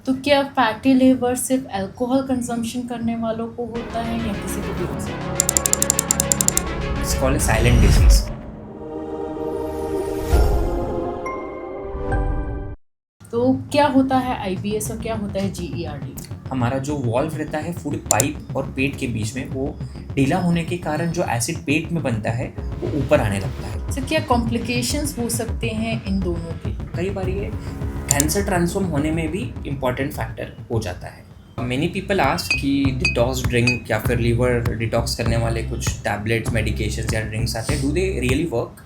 तो क्या fatty liver सिर्फ अल्कोहल कंजम्पशन करने वालों को होता है या किसी को भी हो सकता है? It's called a silent disease. तो क्या होता है आईबीएस और क्या होता है जीईआरडी? हमारा जो वॉल्व रहता है फूड पाइप और पेट के बीच में, वो ढीला होने के कारण जो एसिड पेट में बनता है वो ऊपर आने लगता है। तो क्या कॉम्प्लिकेशंस हो सकते हैं इन दोनों के? कई बार ये कैंसर ट्रांसफॉर्म होने में भी इम्पॉर्टेंट फैक्टर हो जाता है। मेनी पीपल आस्क कि डिटॉक्स ड्रिंक या फिर लीवर डिटॉक्स करने वाले कुछ टैबलेट्स, मेडिकेशंस या ड्रिंक्स आते हैं, do they really work?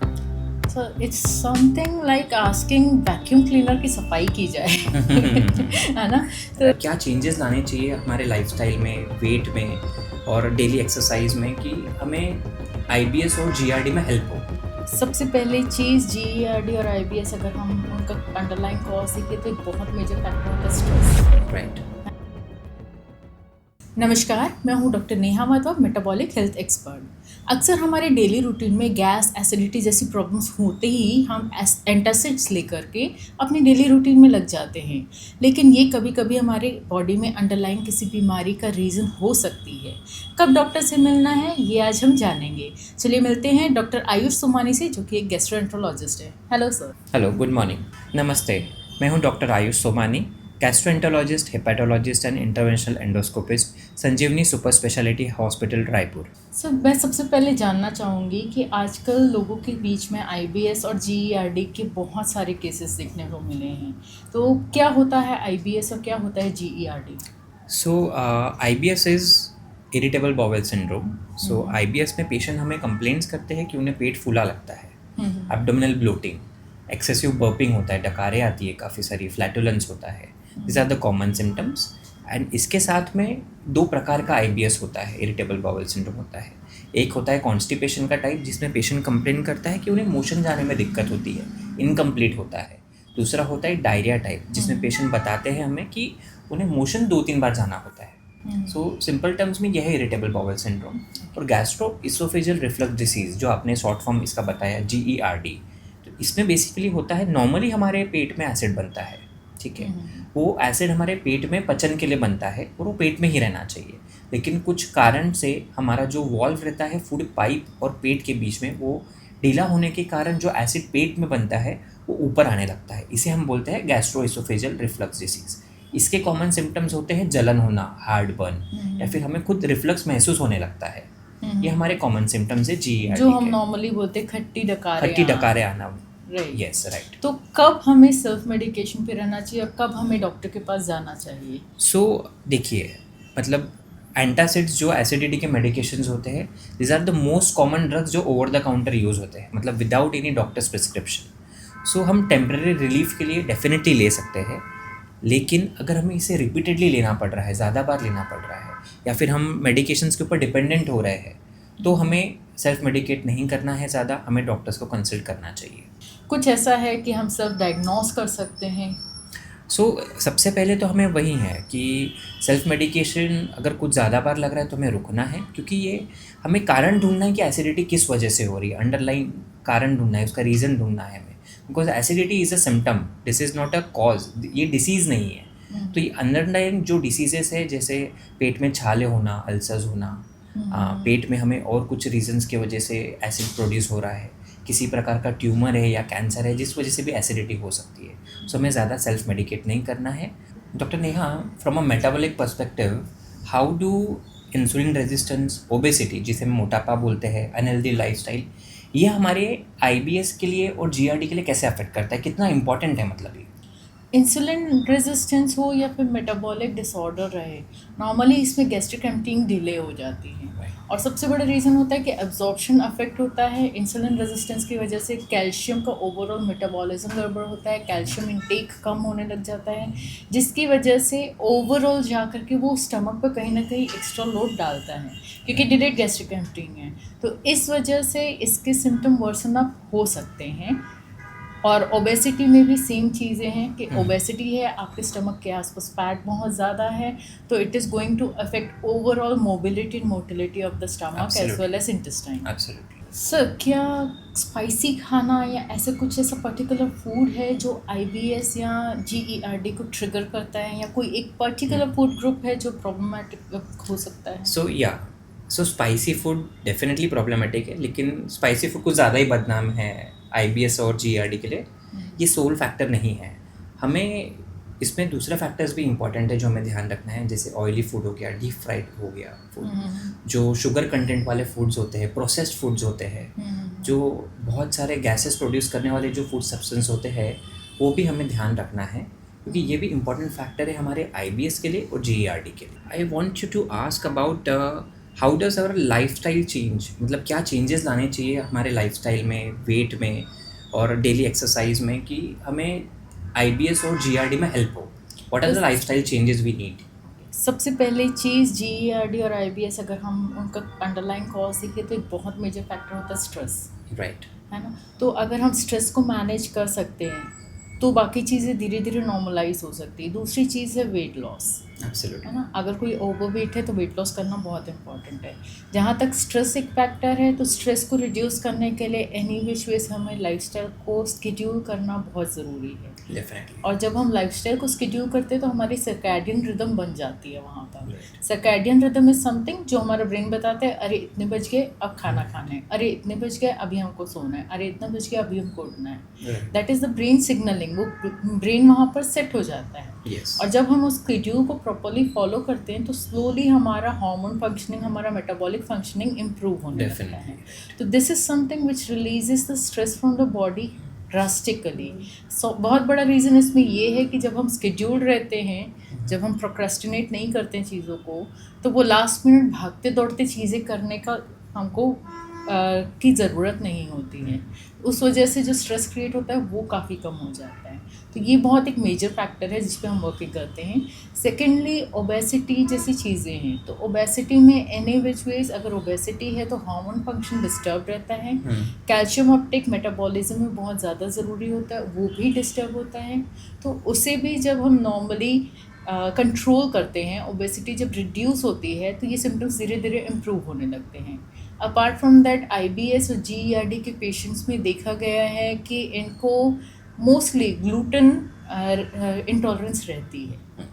So it's something like asking vacuum cleaner की सफाई की जाए है ना? तो क्या चेंजेस लाने चाहिए हमारे लाइफस्टाइल में, वेट में और डेली एक्सरसाइज में कि हमें आईबीएस और जीआरडी में हेल्प हो? सबसे पहले चीज़ जीईआरडी और आईबीएस अगर हम उनका अंडरलाइन कॉज देखें तो एक बहुत मेजर फैक्टर होता है स्ट्रेस। राइट। नमस्कार, मैं हूं doctor Neha Madhav, metabolic health expert. अक्सर हमारे डेली रूटीन में गैस, एसिडिटी जैसी प्रॉब्लम्स होते ही हम एंटासिड्स लेकर के अपनी डेली रूटीन में लग जाते हैं, लेकिन ये कभी कभी हमारे बॉडी में अंडरलाइन किसी बीमारी का रीज़न हो सकती है। कब डॉक्टर से मिलना है ये आज हम जानेंगे। चलिए मिलते हैं डॉक्टर आयुष सोमानी से, जो कि एक गैस्ट्रोएंटरोलॉजिस्ट है। Hello sir. Hello, good morning, नमस्ते। मैं हूं doctor Ayush Somani, gastroenterologist, hepatologist and interventional endoscopist, Sanjeevani super speciality hospital, Raipur. Sir, मैं सबसे पहले जानना चाहूँगी कि आजकल लोगों के बीच में आईबीएस और जीईआरडी के बहुत सारे केसेस देखने को मिले हैं, तो क्या होता है आईबीएस और क्या होता है GERD? So IBS is irritable bowel syndrome. So IBS में पेशेंट हमें कंप्लेंट्स करते हैं कि उन्हें पेट फूला लगता है, एब्डोमिनल ब्लोटिंग, एक्सेसिव बर्पिंग होता है, डकारें आती है काफ़ी सारी, फ्लैटुलेंस होता है। This are the common symptoms. And इसके साथ में दो प्रकार का IBS होता है, इरिटेबल बाउल सिंड्रोम होता है। एक होता है कॉन्स्टिपेशन का टाइप, जिसमें पेशेंट कंप्लेन करता है कि उन्हें मोशन जाने में दिक्कत होती है, इनकम्प्लीट होता है। दूसरा होता है डायरिया टाइप, जिसमें पेशेंट बताते हैं हमें कि उन्हें मोशन 2-3 बार जाना होता है। सो सिंपल टर्म्स में यह है इरिटेबल बाउल सिंड्रोम। और गैस्ट्रो इसोफेजियल रिफ्लक्स डिसीज़, जो आपने शॉर्ट फॉर्म इसका बताया GERD, तो इसमें बेसिकली होता है, नॉर्मली हमारे पेट में एसिड बनता है, ठीक है। वो एसिड हमारे पेट में पचन के लिए बनता है और वो पेट में ही रहना चाहिए, लेकिन कुछ कारण से हमारा जो वॉल्व रहता है फूड पाइप और पेट के बीच में, वो ढीला होने के कारण जो एसिड पेट में बनता है वो ऊपर आने लगता है। इसे हम बोलते हैं गैस्ट्रोइसोफेजियल रिफ्लक्स डिसीज़। इसके कॉमन सिम्टम्स होते हैं जलन होना, हार्ड बर्न, या फिर हमें खुद रिफ्लक्स महसूस होने लगता है। ये हमारे कॉमन सिम्टम्स है GERD जो हम के। नॉर्मली बोलते हैं खट्टी खट्टी डकारें आना। राइट। Yes, right. तो कब हमें सेल्फ मेडिकेशन पे रहना चाहिए और कब हमें डॉक्टर के पास जाना चाहिए? सो देखिए, मतलब एंटासिड्स जो एसिडिटी के मेडिकेशंस होते हैं, this are the most common drugs जो ओवर द काउंटर यूज़ होते हैं, मतलब without any doctors prescription. So हम टेम्परेरी रिलीफ के लिए डेफिनेटली ले सकते हैं, लेकिन अगर हमें इसे रिपीटेडली लेना पड़ रहा है, ज़्यादा बार लेना पड़ रहा है, या फिर हम मेडिकेशंस के ऊपर डिपेंडेंट हो रहे हैं, तो हमें सेल्फ मेडिकेट नहीं करना है ज़्यादा, हमें डॉक्टर्स को कंसल्ट करना चाहिए। कुछ ऐसा है कि हम सेल्फ डायग्नोस कर सकते हैं? सो सबसे पहले तो हमें वही है कि सेल्फ मेडिकेशन अगर कुछ ज़्यादा बार लग रहा है तो हमें रुकना है, क्योंकि ये हमें कारण ढूंढना है कि एसिडिटी किस वजह से हो रही है, अंडरलाइन कारण ढूंढना है, उसका रीज़न ढूंढना है हमें। Because acidity is a symptom, this is not a cause, ये डिसीज़ नहीं है। तो ये अंडरलाइन जो डिसीजेस है, जैसे पेट में छाले होना, अल्सर्स होना, पेट में हमें और कुछ रीजंस की वजह से एसिड प्रोड्यूस हो रहा है, किसी प्रकार का ट्यूमर है या कैंसर है, जिस वजह से भी एसिडिटी हो सकती है। सो हमें ज़्यादा सेल्फ मेडिकेट नहीं करना है। Doctor Neha, from a metabolic perspective, how do insulin resistance, obesity जिसे हम मोटापा बोलते हैं, अनहेल्दी लाइफस्टाइल, ये हमारे IBS के लिए और GERD के लिए कैसे अफेक्ट करता है, कितना इंपॉर्टेंट है मतलब ये? इंसुलिन रेजिस्टेंस हो या फिर मेटाबॉलिक डिसऑर्डर रहे, नॉर्मली इसमें गैस्ट्रिक एम्पटिंग डिले हो जाती है। और सबसे बड़ा रीज़न होता है कि एब्जॉर्प्शन अफेक्ट होता है। इंसुलिन रेजिस्टेंस की वजह से कैल्शियम का ओवरऑल मेटाबॉलिज्म गड़बड़ होता है, कैल्शियम इंटेक कम होने लग जाता है, जिसकी वजह से ओवरऑल जा कर के वो स्टमक पर कहीं ना कहीं एक्स्ट्रा लोड डालता है, क्योंकि डिलेड गैस्ट्रिक एम्पटिंग है। तो इस वजह से इसके सिम्टम वर्सन अप हो सकते हैं। और ओबेसिटी में भी सेम चीज़ें हैं कि ओबेसिटी है, आपके स्टमक के आसपास फैट बहुत ज़्यादा है, तो it is going to affect overall mobility and motility of the stomach as well as intestine. Absolutely. Sir क्या स्पाइसी खाना या ऐसा कुछ ऐसा पर्टिकुलर फूड है जो आईबीएस या जीईआरडी को ट्रिगर करता है, या कोई एक पर्टिकुलर फूड ग्रुप है जो प्रॉब्लमेटिक हो सकता है? सो स्पाइसी फूड डेफिनेटली प्रॉब्लमेटिक है, लेकिन स्पाइसी फूड कुछ ज़्यादा ही बदनाम है आईबीएस और जीईआरडी के लिए। ये सोल फैक्टर नहीं है। हमें इसमें दूसरे फैक्टर्स भी इंपॉर्टेंट है जो हमें ध्यान रखना है, जैसे ऑयली फूड हो गया, डीप फ्राइड हो गया फूड, जो शुगर कंटेंट वाले फूड्स होते हैं, प्रोसेस्ड फूड्स होते हैं, जो बहुत सारे गैसेस प्रोड्यूस करने वाले जो फूड सब्सटेंस होते हैं, वो भी हमें ध्यान रखना है, क्योंकि ये भी इंपॉर्टेंट फैक्टर है हमारे आईबीएस के लिए और जीईआरडी के लिए। I want you to ask about how does our lifestyle change, मतलब क्या चेंजेस लाने चाहिए हमारे लाइफ स्टाइल में, वेट में और डेली एक्सरसाइज में, कि हमें आईबीएस और जीईआरडी में हेल्प हो। What are the lifestyle changes we need? सबसे पहली चीज़ जीईआरडी और आईबीएस, अगर हम उनका अंडरलाइन कॉज देखें तो एक बहुत मेजर फैक्टर होता है स्ट्रेस, राइट। है ना? तो अगर हम स्ट्रेस को मैनेज कर सकते हैं तो बाकी चीज़ें धीरे धीरे नॉर्मलाइज हो सकती है। दूसरी चीज़ है वेट लॉस, एब्सोल्युटली। है ना? अगर कोई ओवरवेट है तो वेट लॉस करना बहुत इंपॉर्टेंट है। जहाँ तक स्ट्रेस एक फैक्टर है, तो स्ट्रेस को रिड्यूस करने के लिए एनी विच वेज हमें लाइफस्टाइल को स्केड्यूल करना बहुत ज़रूरी है। डेफिनेटली। और जब हम लाइफस्टाइल को स्केड्यूल करते हैं तो हमारी सर्कैडियन रिदम बन जाती है वहाँ पर। सर्कैडियन रिदम इज समथिंग जो हमारा ब्रेन बताता है, अरे इतने बज गए अब खाना खाना है, अरे इतने बज गए अभी हमको सोना है, अरे इतना बज गया अभी हमको उठना है। That is the brain signalling, वो ब्रेन वहाँ पर सेट हो जाता है। Yes. और जब हम उस स्केड्यूल को प्रॉपरली फॉलो करते हैं तो स्लोली हमारा हार्मोन फंक्शनिंग, हमारा मेटाबॉलिक फंक्शनिंग इम्प्रूव होने लगता है। तो this is something which releases the stress from the body drastically. So बहुत बड़ा रीज़न इसमें ये है कि जब हम स्केड्यूल्ड रहते हैं, जब हम प्रोक्रेस्टिनेट नहीं करते हैं चीज़ों को, तो वो लास्ट मिनट भागते दौड़ते चीज़ें करने का हमको की ज़रूरत नहीं होती है। उस वजह से जो स्ट्रेस क्रिएट होता है वो काफ़ी कम हो जाता है। तो ये बहुत एक मेजर फैक्टर है जिस पे हम वर्किंग करते हैं। सेकेंडली ओबेसिटी जैसी चीज़ें हैं, तो ओबेसिटी में एनी विच वेज अगर ओबेसिटी है तो हार्मोन फंक्शन डिस्टर्ब रहता है। कैल्शियम अपटेक मेटाबॉलिज्म में बहुत ज़्यादा ज़रूरी होता है, वो भी डिस्टर्ब होता है। तो उसे भी जब हम नॉर्मली कंट्रोल करते हैं, ओबेसिटी जब रिड्यूस होती है तो ये सिम्टम्स धीरे धीरे इम्प्रूव होने लगते हैं। अपार्ट फ्रॉम दैट आईबीएस और जीईआरडी के पेशेंट्स में देखा गया है कि इनको मोस्टली ग्लूटेन इंटॉलरेंस रहती है।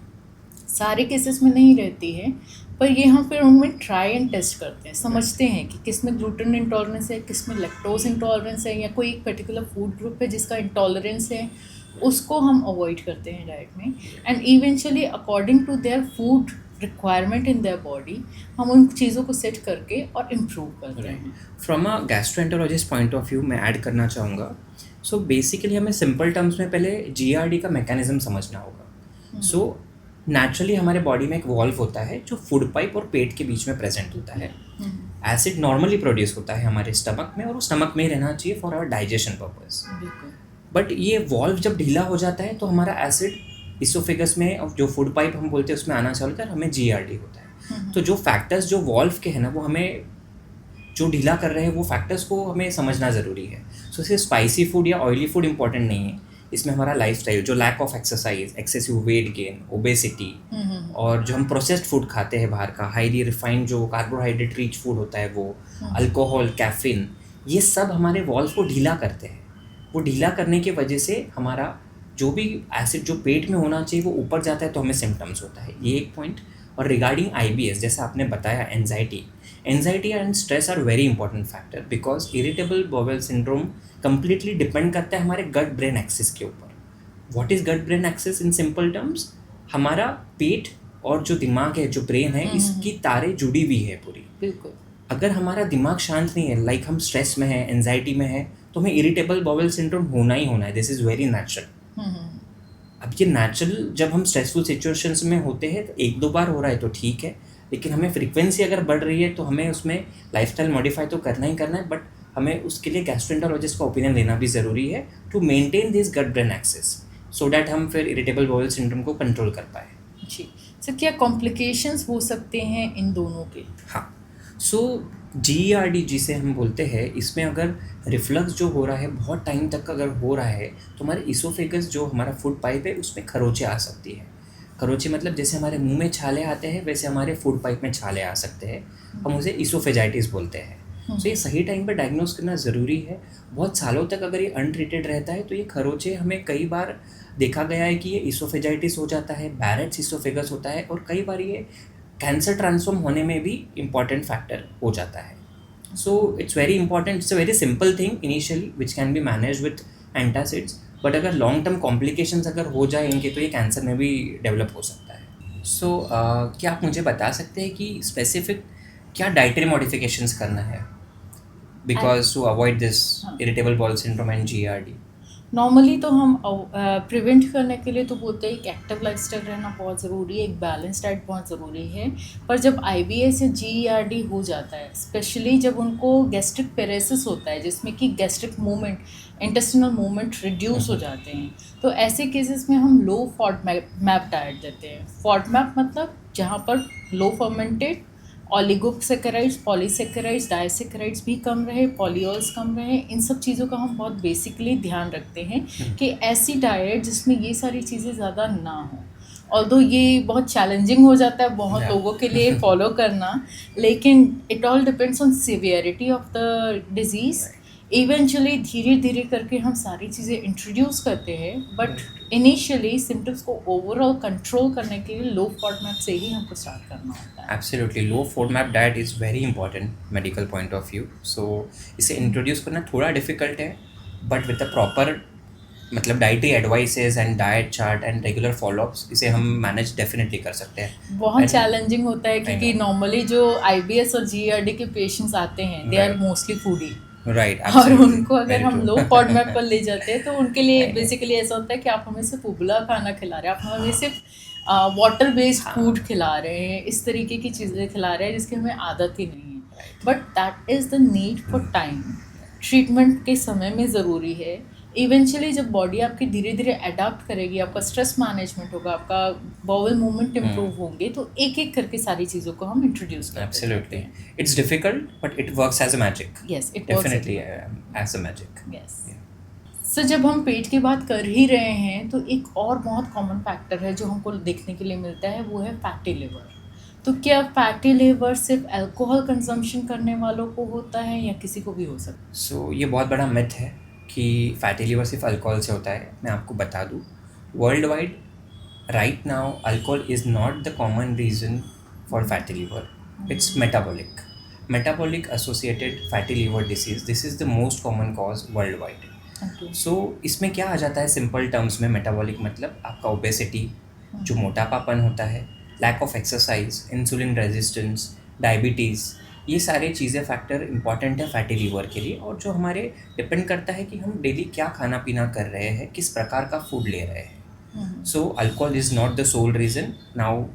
सारे केसेस में नहीं रहती है, पर ये हम फिर उनमें ट्राई एंड टेस्ट करते हैं, समझते हैं कि किस में ग्लूटेन इंटॉलरेंस है, किस में लैक्टोज इंटॉलरेंस है, या कोई एक पर्टिकुलर फूड ग्रुप है जिसका इंटॉलरेंस है, उसको हम अवॉइड करते हैं डाइट में। And eventually according to their food requirement in their body हम उन चीज़ों को सेट करके और इम्प्रूव करते हैं। From a gastroenterologist point of view मैं ऐड करना चाहूँगा। सो बेसिकली हमें सिंपल टर्म्स में पहले जीआरडी का मैकेनिज्म समझना होगा। सो नेचुरली हमारे बॉडी में एक वॉल्व होता है जो फूड पाइप और पेट के बीच में प्रेजेंट होता है। एसिड नॉर्मली प्रोड्यूस होता है हमारे स्टमक में, और वो स्टमक में ही रहना चाहिए for our digestion purpose. But ये वॉल्व जब ढीला हो जाता है तो हमारा एसिड इसोफेगस में, जो फूड पाइप हम बोलते हैं, उसमें आना चालू होता है, हमें जीआरडी होता है। तो जो फैक्टर्स जो वॉल्व के हैं ना, वो हमें जो ढीला कर रहे हैं वो फैक्टर्स को हमें समझना ज़रूरी है। सो सिर्फ स्पाइसी फूड या ऑयली फूड इंपॉर्टेंट नहीं है, इसमें हमारा लाइफस्टाइल, जो lack of exercise, excessive weight gain, obesity, और जो हम प्रोसेस्ड फूड खाते हैं बाहर का, हाईली रिफाइंड जो कार्बोहाइड्रेट रिच फूड होता है वो, अल्कोहल, कैफीन, ये सब हमारे वॉल्व को ढीला करते हैं। वो ढीला करने की वजह से हमारा जो भी एसिड जो पेट में होना चाहिए वो ऊपर जाता है, तो हमें सिम्टम्स होता है। ये एक पॉइंट। और रिगार्डिंग आईबीएस, जैसे आपने बताया, anxiety and stress are very important factor, because irritable bowel syndrome completely depend करता है हमारे गट ब्रेन एक्सिस के ऊपर। What is gut brain axis in simple terms? हमारा पेट और जो दिमाग है, जो ब्रेन है, इसकी तारें जुड़ी हुई है पूरी। बिल्कुल। अगर हमारा दिमाग शांत नहीं है, लाइक हम स्ट्रेस में है, एंजाइटी में है, तो हमें इरिटेबल बॉवेल सिंड्रोम होना ही होना है। This is very natural. अब ये नेचुरल, जब हम स्ट्रेसफुल सिचुएशंस में होते हैं तो एक दो बार हो रहा है तो ठीक है, लेकिन हमें फ्रीक्वेंसी अगर बढ़ रही है तो हमें उसमें लाइफस्टाइल मॉडिफाई तो करना ही करना है, बट हमें उसके लिए गैस्ट्रोएंटरोलॉजिस्ट का ओपिनियन लेना भी ज़रूरी है to maintain this gut brain axis, so that हम फिर इरिटेबल बॉवेल सिंड्रोम को कंट्रोल कर पाए। जी सर, क्या कॉम्प्लिकेशंस हो सकते हैं इन दोनों के? हाँ, सो जीईआरडी जिसे हम बोलते हैं, इसमें अगर रिफ्लक्स जो हो रहा है बहुत टाइम तक अगर हो रहा है तो हमारे इसोफेगस, जो हमारा फूड पाइप है, उसमें खरोचे आ सकती है। खरोचे मतलब जैसे हमारे मुंह में छाले आते हैं वैसे हमारे फूड पाइप में छाले आ सकते हैं, हम उसे इसोफेजाइटिस बोलते हैं। सो ये सही टाइम पर डायग्नोस करना ज़रूरी है। बहुत सालों तक अगर ये अनट्रीटेड रहता है तो ये खरोचे हमें कई बार देखा गया है कि ये इसोफेजाइटिस हो जाता है, बैरेट्स इसोफेगस होता है, और कई बार ये कैंसर ट्रांसफॉर्म होने में भी इम्पॉर्टेंट फैक्टर हो जाता है। So it's very important, it's a very simple thing initially which can be manage with antacids, but अगर लॉन्ग टर्म कॉम्प्लिकेशंस अगर हो जाए इनके तो ये कैंसर में भी डेवलप हो सकता है। सो क्या आप मुझे बता सकते हैं कि स्पेसिफिक क्या डाइटरी मॉडिफिकेशंस करना है because to avoid this irritable bowel syndrome and GERD? Normally तो हम प्रिवेंट करने के लिए तो बोलते हैं एक एक्टिव लाइफस्टाइल रहना बहुत ज़रूरी है, एक बैलेंस डाइट बहुत ज़रूरी है। पर जब IBS या GERD हो जाता है, स्पेशली जब उनको गैस्ट्रिक पेरेसिस होता है जिसमें कि gastric movement, intestinal movement reduce हो जाते हैं, तो ऐसे केसेस में हम लो फॉडमैप डाइट देते हैं। फॉडमैप मतलब जहाँ पर लो फर्मेंटेड ऑलिगोसैकेराइड्स, पॉलीसैकेराइड्स, डाइसैकेराइड्स भी कम रहे, पॉलीऑल्स कम रहे, इन सब चीज़ों का हम बहुत बेसिकली ध्यान रखते हैं कि ऐसी डाइट जिसमें ये सारी चीज़ें ज़्यादा ना हो। ऑल्दो ये बहुत चैलेंजिंग हो जाता है बहुत लोगों के लिए फॉलो करना, लेकिन it all depends on severity of the disease. Eventually धीरे धीरे करके हम सारी चीज़ें इंट्रोड्यूस करते हैं, बट इनिशियली सिम्टम्स को ओवरऑल कंट्रोल करने के लिए लो फॉडमैप से ही हमको स्टार्ट करना होता है। Absolutely, low FODMAP diet is very important medical point of view. So इसे इंट्रोड्यूस करना थोड़ा डिफिकल्ट है, बट विद द प्रॉपर मतलब dietary advices and diet chart and regular followups इसे हम मैनेज डेफिनेटली कर सकते हैं। बहुत चैलेंजिंग होता है क्योंकि नॉर्मली जो IBS और GERD के पेशेंट्स आते हैं they are mostly foodie, right, और उनको अगर हम लो फॉडमैप पर ले जाते हैं तो उनके लिए बेसिकली ऐसा होता है कि आप हमें सिर्फ उबला खाना खिला रहे हैं, आप हमें सिर्फ वाटर बेस्ड फूड खिला रहे हैं, इस तरीके की चीज़ें खिला रहे हैं जिसकी हमें आदत ही नहीं है। But that is the need for time, treatment के समय में ज़रूरी है। इवेंचुअली जब बॉडी आपकी धीरे धीरे अडाप्ट करेगी, आपका स्ट्रेस मैनेजमेंट होगा, आपका बाउल मूवमेंट इम्प्रूव होंगे, तो एक एक करके सारी चीज़ों को हम इंट्रोड्यूस करते हैं। Absolutely, it's difficult but it works as a magic. Yes, it definitely as a magic. Yes. So जब हम पेट की बात कर ही रहे हैं तो एक और बहुत कॉमन फैक्टर है जो हमको देखने के लिए मिलता है, वो है फैटी लिवर। तो क्या फैटी लिवर सिर्फ अल्कोहल कंजम्पशन करने वालों को होता है या किसी को भी हो सकता है? सो ये बहुत बड़ा मिथ है कि फैटी लिवर सिर्फ अल्कोहल से होता है। मैं आपको बता दूँ, world wide right now alcohol is not the common reason for fatty liver, it's metabolic associated fatty liver disease, this is the most common cause world wide. So इसमें क्या आ जाता है सिंपल टर्म्स में, मेटाबॉलिक मतलब आपका obesity, जो मोटापापन होता है, lack of exercise, insulin resistance, diabetes, ये सारे चीज़ें फैक्टर इंपॉर्टेंट है फैटी लीवर के लिए, और जो हमारे डिपेंड करता है कि हम डेली क्या खाना पीना कर रहे हैं, किस प्रकार का फूड ले रहे हैं। So alcohol is not the sole reason now,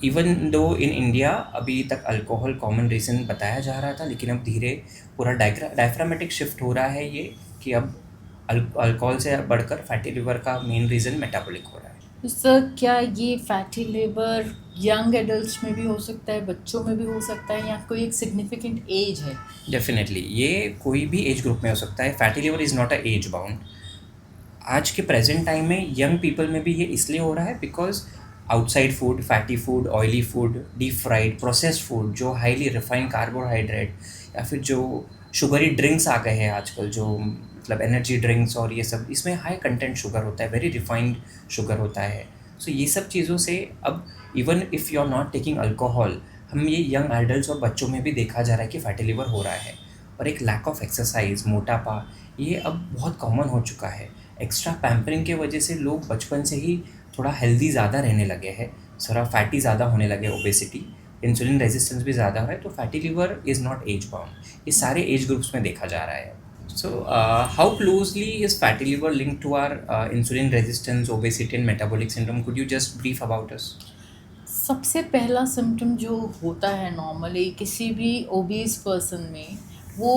even though in India अभी तक अल्कोहल कॉमन रीज़न बताया जा रहा था, लेकिन अब धीरे पूरा डायफ्रामेटिक शिफ्ट हो रहा है ये कि अब अल्कोहल से बढ़कर फैटी लिवर का मेन रीज़न मेटाबॉलिक हो रहा है। सर क्या ये फैटी लिवर यंग एडल्ट्स में भी हो सकता है, बच्चों में भी हो सकता है, या कोई एक सिग्निफिकेंट एज है? डेफिनेटली ये कोई भी एज ग्रुप में हो सकता है। Fatty liver is not a age bound. आज के प्रेजेंट टाइम में यंग पीपल में भी ये इसलिए हो रहा है because outside food, fatty food, oily food, deep fried, processed food, जो हाईली रिफाइंड कार्बोहाइड्रेट, या फिर जो शुगरी ड्रिंक्स आ गए हैं आजकल, जो मतलब एनर्जी ड्रिंक्स और ये सब, इसमें हाई कंटेंट शुगर होता है, वेरी रिफाइंड शुगर होता है। सो ये सब चीज़ों से अब even if you are not taking alcohol, हम ये यंग एडल्ट्स और बच्चों में भी देखा जा रहा है कि फैटी लिवर हो रहा है। और एक लैक ऑफ एक्सरसाइज, मोटापा, ये अब बहुत कॉमन हो चुका है। एक्स्ट्रा पैम्परिंग के वजह से लोग बचपन से ही थोड़ा हेल्दी ज़्यादा रहने लगे हैं, थोड़ा फैटी ज़्यादा होने लगे, ओबेसिटी, इंसुलिन रेजिस्टेंस भी ज़्यादा है, तो fatty liver is not age bound. ये सारे एज ग्रुप्स में देखा जा रहा है। So, how closely is fatty liver linked to our insulin resistance, obesity and metabolic syndrome? Could you just brief about us? सबसे पहला सिम्टम जो होता है नॉर्मली किसी भी ओबीज पर्सन में, वो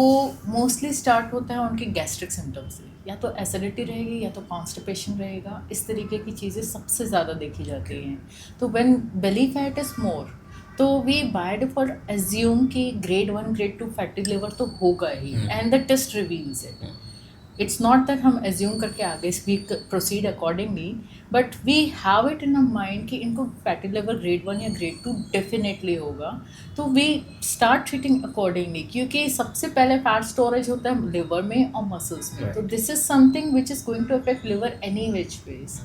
मोस्टली स्टार्ट होता है उनके गैस्ट्रिक सिम्टम से। या तो एसिडिटी रहेगी या तो कॉन्स्टिपेशन रहेगा, इस तरीके की चीज़ें सबसे ज़्यादा देखी जाती हैं। तो when belly fat is more, तो वी बाय डिफॉल्ट एज्यूम कि ग्रेड 1 ग्रेड 2 फैटी लिवर तो होगा ही, and the test reveals it. It's not that हम एज्यूम करके आगे we proceed accordingly, but we have it in a mind कि इनको फैटी लिवर ग्रेड 1 या ग्रेड 2 डेफिनेटली होगा, तो वी स्टार्ट ट्रीटिंग अकॉर्डिंगली, क्योंकि सबसे पहले फैट स्टोरेज होता है लिवर में और मसल्स में, तो this is something which is going to affect liver any which ways.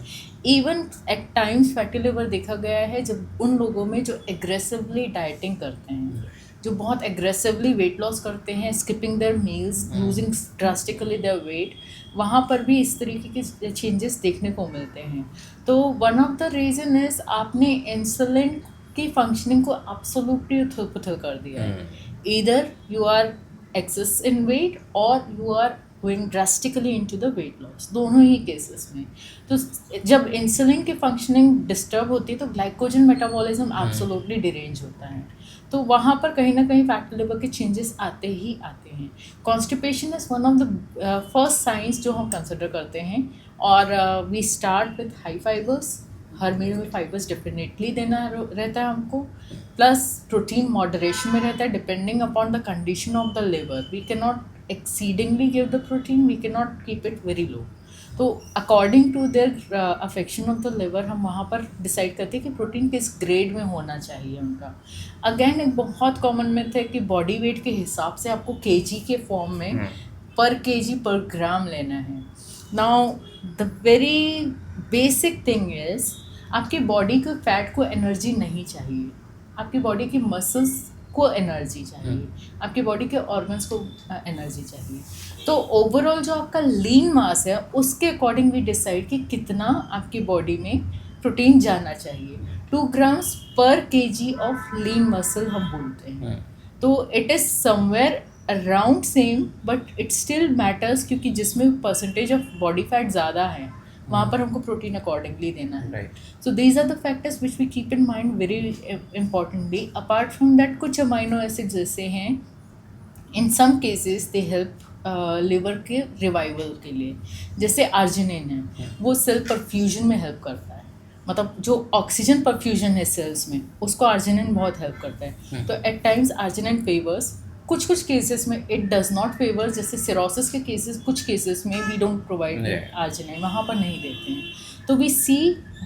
Even at times fatty liver देखा गया है जब उन लोगों में जो एग्रेसिवली डाइटिंग करते हैं, जो बहुत एग्रेसिवली वेट लॉस करते हैं, skipping their meals, losing drastically their weight, वहाँ पर भी इस तरीके के चेंजेस देखने को मिलते हैं। तो one of the reason is आपने इंसुलिन की फंक्शनिंग को एब्सोल्युटली उथल पुथल कर दिया है। Either you are excess in weight और you are going drastically into the weight loss, दोनों ही केसेस में। तो जब इंसुलिन की फंक्शनिंग डिस्टर्ब होती है तो ग्लाइकोजन मेटाबॉलिज्म एब्सोल्युटली डिरेंज होता है, तो वहाँ पर कहीं ना कहीं फैटी लिवर के चेंजेस आते ही आते हैं। Constipation is one of the first signs जो हम कंसिडर करते हैं, और we start with high fibres. हर मील में फाइबर्स डेफिनेटली देना रहता है हमको, प्लस प्रोटीन मॉडरेशन में रहता है depending upon the condition of the liver. We can not exceedingly give the protein, we can not keep it very low. तो according to their affection of the liver हम वहाँ पर decide करते हैं कि प्रोटीन किस ग्रेड में होना चाहिए उनका। अगेन एक बहुत कॉमन मिथ है कि बॉडी वेट के हिसाब से आपको केजी के फॉर्म में पर केजी पर ग्राम लेना है। Now the very basic thing is आपकी बॉडी को फैट को एनर्जी नहीं चाहिए, आपकी बॉडी की मसल्स को एनर्जी चाहिए, आपकी बॉडी के ऑर्गन्स को एनर्जी चाहिए। तो ओवरऑल जो आपका लीन मास है उसके अकॉर्डिंग भी डिसाइड कि कितना आपकी बॉडी में प्रोटीन जाना चाहिए। 2 ग्राम्स पर केजी ऑफ लीन मसल हम बोलते हैं, तो it is somewhere around same, but it still matters, क्योंकि जिसमें परसेंटेज ऑफ बॉडी फैट ज़्यादा है वहाँ पर हमको प्रोटीन अकॉर्डिंगली देना है। So these are the factors which we keep in mind very importantly. Apart from that कुछ अमाइनो एसिड्स ऐसे हैं, in some cases they help liver के रिवाइवल के लिए, जैसे आर्जिनिन है, वो सेल परफ्यूजन में हेल्प करता है, मतलब जो ऑक्सीजन परफ्यूजन है सेल्स में उसको आर्जिनिन बहुत हेल्प करता है। तो एट टाइम्स आर्जिनिन फेवर्स, कुछ केसेस में इट डज नॉट फेवर, जैसे सिरोसिस के केसेस, कुछ केसेस में वी डोंट प्रोवाइड आर्जिनिन, वहाँ पर नहीं देते हैं। तो we see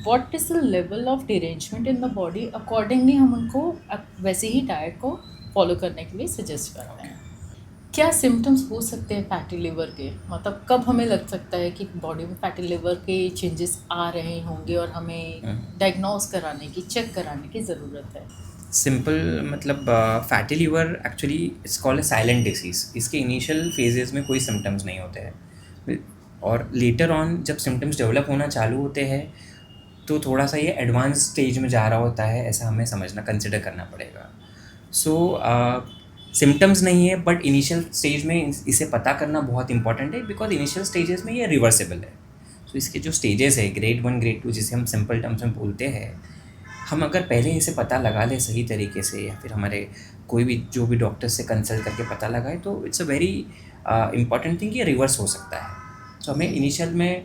what is the level of derangement in the body, accordingly हम उनको वैसे ही डाइट को फॉलो करने के लिए सजेस्ट करते हैं। क्या सिम्टम्स हो सकते हैं फैटी लिवर के, मतलब कब हमें लग सकता है कि बॉडी में फैटी लिवर के चेंजेस आ रहे होंगे और हमें डायग्नोज कराने की, चेक कराने की ज़रूरत है? सिंपल मतलब fatty liver actually it's called a silent disease. इसके इनिशियल फेजेस में कोई सिम्टम्स नहीं होते हैं, और लेटर ऑन जब सिम्टम्स डेवलप होना चालू होते हैं तो थोड़ा सा ये एडवांस स्टेज में जा रहा होता है, ऐसा हमें समझना, कंसिडर करना पड़ेगा। सो सिम्टम्स नहीं है, बट इनिशियल स्टेज में इसे पता करना बहुत इंपॉर्टेंट है, बिकॉज इनिशियल स्टेजेस में ये रिवर्सिबल है। सो इसके जो स्टेजेस है ग्रेड 1 ग्रेड 2 जिसे हम सिंपल टर्म्स में बोलते हैं, हम अगर पहले इसे पता लगा लें सही तरीके से, या फिर हमारे कोई भी जो भी डॉक्टर से कंसल्ट करके पता लगाए, तो it's a very important thing, ये रिवर्स हो सकता है। सो हमें इनिशियल में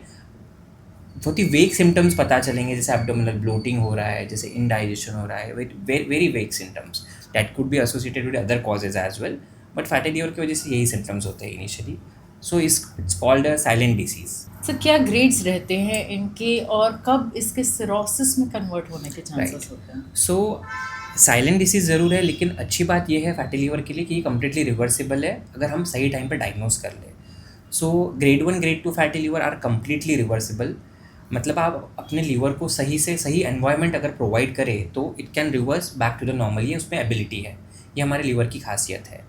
बहुत ही वेग सिम्टम्स पता चलेंगे, जैसे एब्डोमिनल ब्लोटिंग हो रहा है, जैसे इनडाइजेशन हो रहा है, very vague symptoms that could be associated with other causes as well, but fatty liver की वजह से यही सिम्टम्स होते हैं initially. So it's called a silent disease. Sir क्या ग्रेड्स रहते हैं इनके, और कब इसके सिरोसिस में कन्वर्ट होने के चांसेस होते हैं? सो साइलेंट डिसीज़ ज़रूर है, लेकिन अच्छी बात यह है फैटी लिवर के लिए कि ये कम्प्लीटली रिवर्सिबल है अगर हम सही टाइम पर डायग्नोज कर लें। So grade 1 grade 2 fatty liver are completely reversible, मतलब आप अपने लीवर को सही से सही एनवायरनमेंट अगर प्रोवाइड करें तो it can reverse back to the normal, ये उसमें एबिलिटी है, ये हमारे लीवर की खासियत है।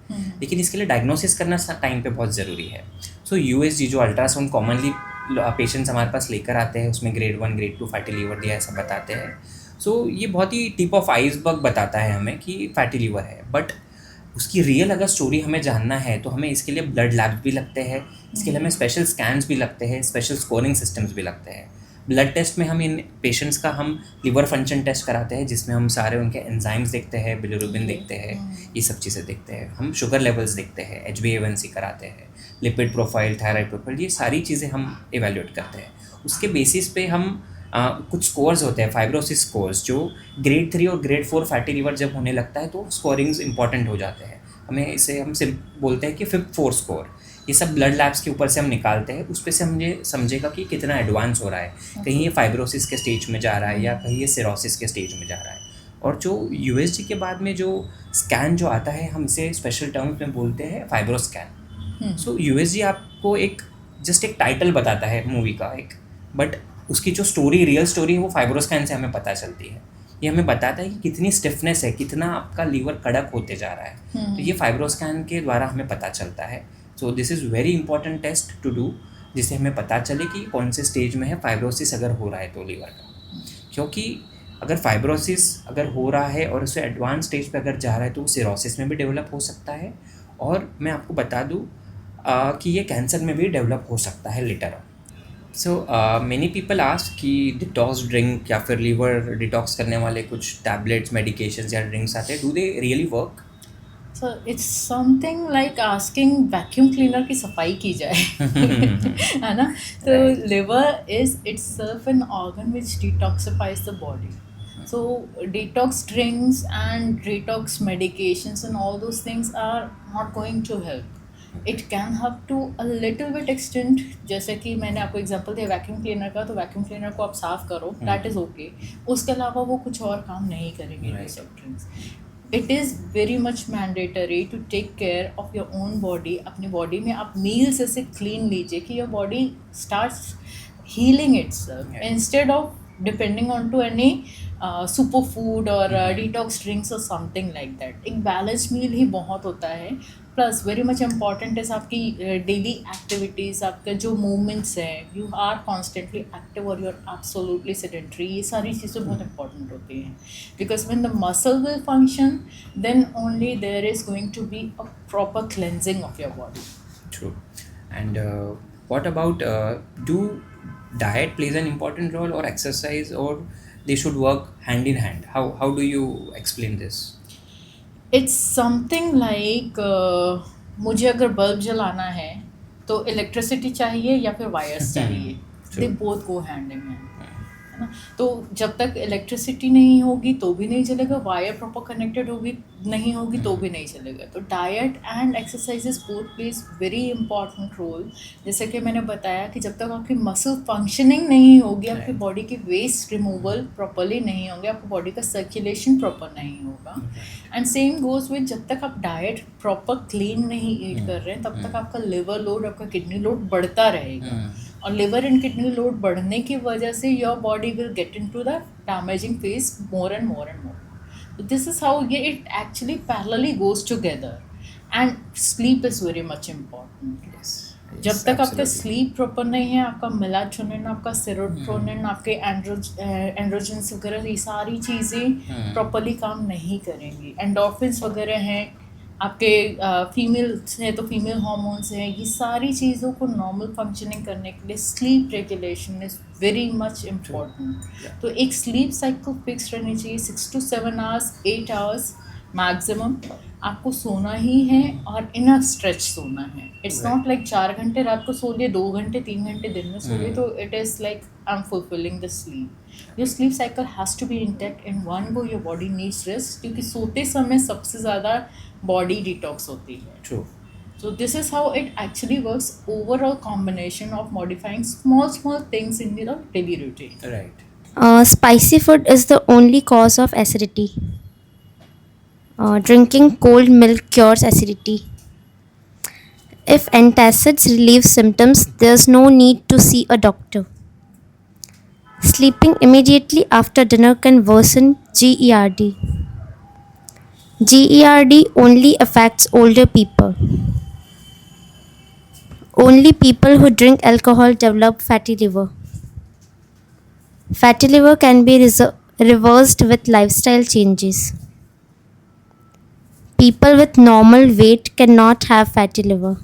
लेकिन इसके लिए डायग्नोसिस करना टाइम पे बहुत ज़रूरी है। सो यूएसजी जो अल्ट्रासाउंड कॉमनली पेशेंट्स हमारे पास लेकर आते हैं, उसमें ग्रेड 1 ग्रेड 2 फैटी लीवर दिया ऐसा बताते हैं। सो ये बहुत ही टिप ऑफ आइसबर्ग बताता है हमें कि फैटी लीवर है, बट उसकी रियल अगर स्टोरी हमें जानना है तो हमें इसके लिए ब्लड लैब्स भी लगते हैं, इसके लिए हमें स्पेशल स्कैन्स भी लगते हैं, स्पेशल स्कोरिंग सिस्टम्स भी लगते हैं। ब्लड टेस्ट में हम इन पेशेंट्स का हम लिवर फंक्शन टेस्ट कराते हैं, जिसमें हम सारे उनके एंजाइम्स देखते हैं, बिलिरुबिन देखते हैं, ये सब चीज़ें देखते हैं। हम शुगर लेवल्स देखते हैं, HbA1c कराते हैं, लिपिड प्रोफाइल, थायराइड प्रोफाइल, ये सारी चीज़ें हम इवेल्यूएट करते हैं। उसके बेसिस पे हम कुछ स्कोर्स होते हैं, फाइब्रोसिस स्कोर्स, जो ग्रेड 3 और ग्रेड 4 फैटी लिवर जब होने लगता है तो स्कोरिंग्स इंपॉर्टेंट हो जाते हैं। हमें इसे हम सिर्फ बोलते हैं कि FIB-4 स्कोर, ये सब ब्लड लैब्स के ऊपर से हम निकालते हैं, उस पे से हम ये समझेगा कि कितना एडवांस हो रहा है, कहीं ये फाइब्रोसिस के स्टेज में जा रहा है या कहीं ये सिरोसिस के स्टेज में जा रहा है। और जो यूएसजी के बाद में जो स्कैन जो आता है, हम इसे स्पेशल टर्म्स में बोलते हैं फाइब्रो स्कैन। सो यूएसजी आपको एक जस्ट एक टाइटल बताता है मूवी का एक, बट उसकी जो स्टोरी, रियल स्टोरी है, वो फाइब्रो स्कैन से हमें पता चलती है। ये हमें बताता है कि कितनी स्टिफनेस है, कितना आपका लीवर कड़क होते जा रहा है, तो ये फाइब्रो स्कैन के द्वारा हमें पता चलता है। So this is very important test to do, जिससे हमें पता चले कि कौन से स्टेज में है फाइब्रोसिस अगर हो रहा है तो लीवर का। क्योंकि अगर फाइब्रोसिस अगर हो रहा है और उसे एडवांस स्टेज पे अगर जा रहा है तो वो सिरोसिस में भी डेवलप हो सकता है, और मैं आपको बता दूँ कि ये कैंसर में भी डेवलप हो सकता है later on. So many people ask कि डिटॉक्स ड्रिंक या फिर लीवर डिटॉक्स करने वाले कुछ टैबलेट्स, मेडिकेशंस या ड्रिंक्स आते हैं, do they really work? So it's something like asking vacuum cleaner की सफाई की जाए है ना। तो liver is itself an organ which detoxifies the body. So detox drinks and detox medications and all those things are not going to help. It can help to a little bit extent. जैसे कि मैंने आपको example दिया vacuum cleaner का, तो vacuum cleaner को आप साफ करो, दैट इज़ ओके। उसके अलावा वो कुछ और काम नहीं करेंगे ये सब drinks. It is very much mandatory to take care of your own body. अपनी बॉडी में आप मील्स ऐसे क्लीन लीजिए कि your body starts healing itself instead of depending on to any super food और डिटॉक्स ड्रिंक्स और something like that. एक balance meal ही बहुत होता है। प्लस वेरी मच इम्पॉर्टेंट है आपकी डेली एक्टिविटीज़, आपके जो मूवमेंट्स हैं, यू आर कॉन्स्टेंटली एक्टिव और यू आर एब्सोल्युटली सेडेंटरी। ये सारी चीज़ें बहुत इंपॉर्टेंट होती हैं, because when the muscle will function then only there is going to be a proper cleansing of your body. True. And what about do diet plays an important role or exercise, or they should work hand in hand? How do you explain this? It's something like मुझे अगर bulb जलाना है तो electricity चाहिए या फिर wires चाहिए, they both go hand in hand, है ना। तो जब तक इलेक्ट्रिसिटी नहीं होगी तो भी नहीं चलेगा, वायर प्रॉपर कनेक्टेड होगी नहीं होगी तो भी नहीं चलेगा। तो diet and exercises both plays very important role. जैसे कि मैंने बताया कि जब तक आपकी मसल फंक्शनिंग नहीं होगी, आपकी बॉडी की वेस्ट रिमूवल प्रॉपरली नहीं होंगे, आपकी बॉडी का सर्कुलेशन प्रॉपर नहीं होगा। एंड सेम गोज विद जब तक आप डाइट प्रॉपर क्लीन नहीं ईट कर रहे हैं तब तक आपका लिवर लोड, आपका किडनी लोड बढ़ता रहेगा। और लिवर एंड किडनी लोड बढ़ने की वजह से your body will get into the damaging phase more and more and more. So this is how it actually parallelly goes together, and sleep is very much important. Yes. जब तक आपका sleep proper नहीं है, आपका melatonin, आपका serotonin, आपके androgens वगैरह, ये सारी चीज़ें प्रॉपरली काम नहीं करेंगी। एंडोर्फिन्स वगैरह हैं आपके, फीमेल्स हैं तो फीमेल हार्मोन्स हैं, ये सारी चीज़ों को नॉर्मल फंक्शनिंग करने के लिए sleep regulation is very much important. तो एक स्लीप साइकिल फिक्स रहनी चाहिए, 6 to 7 hours, 8 hours मैक्सिमम आपको सोना ही है, और इनफ स्ट्रेच सोना है। इट्स नॉट लाइक 4 घंटे रात को सो लिए, 2 घंटे 3 घंटे दिन में सो लिए, तो it is like I am fulfilling the sleep. Your sleep cycle has to be intact in one go, your body needs rest, क्योंकि सोते समय सबसे ज़्यादा बॉडी डिटॉक्स होती है। True. So this is how it actually works, overall combination of modifying small things in your daily routine. Right. Spicy food is the only cause of acidity. Drinking cold milk cures acidity. If antacids relieve symptoms, there's no need to see a doctor. Sleeping immediately after dinner can worsen GERD. GERD only affects older people. Only people who drink alcohol develop fatty liver. Fatty liver can be reversed with lifestyle changes. People with normal weight cannot have fatty liver.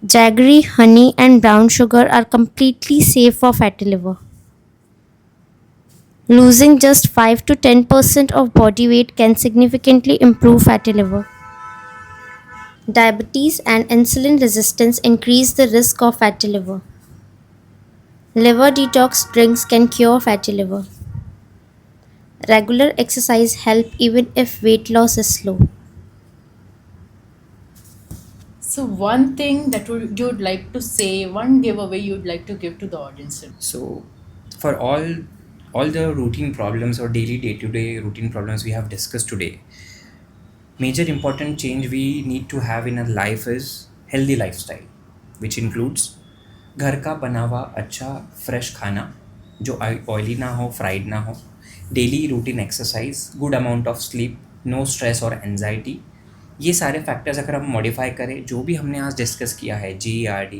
Jaggery, honey, and brown sugar are completely safe for fatty liver. Losing just 5 to 10% of body weight can significantly improve fatty liver. Diabetes and insulin resistance increase the risk of fatty liver. Liver detox drinks can cure fatty liver. Regular exercise help even if weight loss is slow. So one thing that you would like to say, one giveaway you would like to give to the audience. So for all the routine problems or daily day-to-day routine problems we have discussed today, major important change we need to have in our life is healthy lifestyle, which includes घर का बना हुआ अच्छा fresh खाना जो oily ना हो, fried ना हो, daily routine exercise, good amount of sleep, no stress और एनजाइटी। ये सारे फैक्टर्स अगर हम मॉडिफाई करें, जो भी हमने आज डिस्कस किया है, GERD,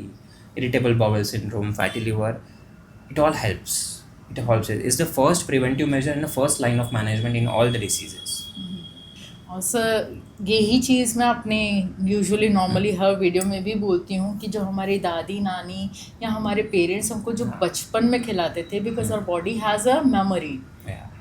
irritable bowel syndrome, fatty liver, it all helps. It helps. It's the first preventive measure and the first line of management in all the diseases. और सर यही चीज़ मैं अपने यूजुअली नॉर्मली हर वीडियो में भी बोलती हूँ कि जो हमारी दादी नानी या हमारे पेरेंट्स हमको जो बचपन में खिलाते थे, because our body has a memory,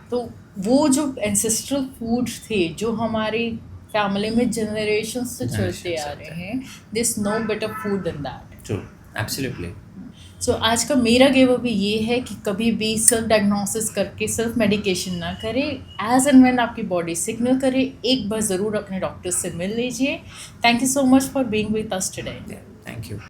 तो वो जो एंसेस्ट्रल फूड थे जो हमारी फैमिली में जनरेशन से चलते आ रहे हैं, this no better food than that. True. Absolutely. So आज का मेरा गिव अवे ये है कि कभी भी सेल्फ डायग्नोसिस करके सेल्फ मेडिकेशन ना करें। एज एंड व्हेन आपकी बॉडी सिग्नल करे, एक बार ज़रूर अपने डॉक्टर से मिल लीजिए। Thank you so much for being with us today. Yeah. Thank you.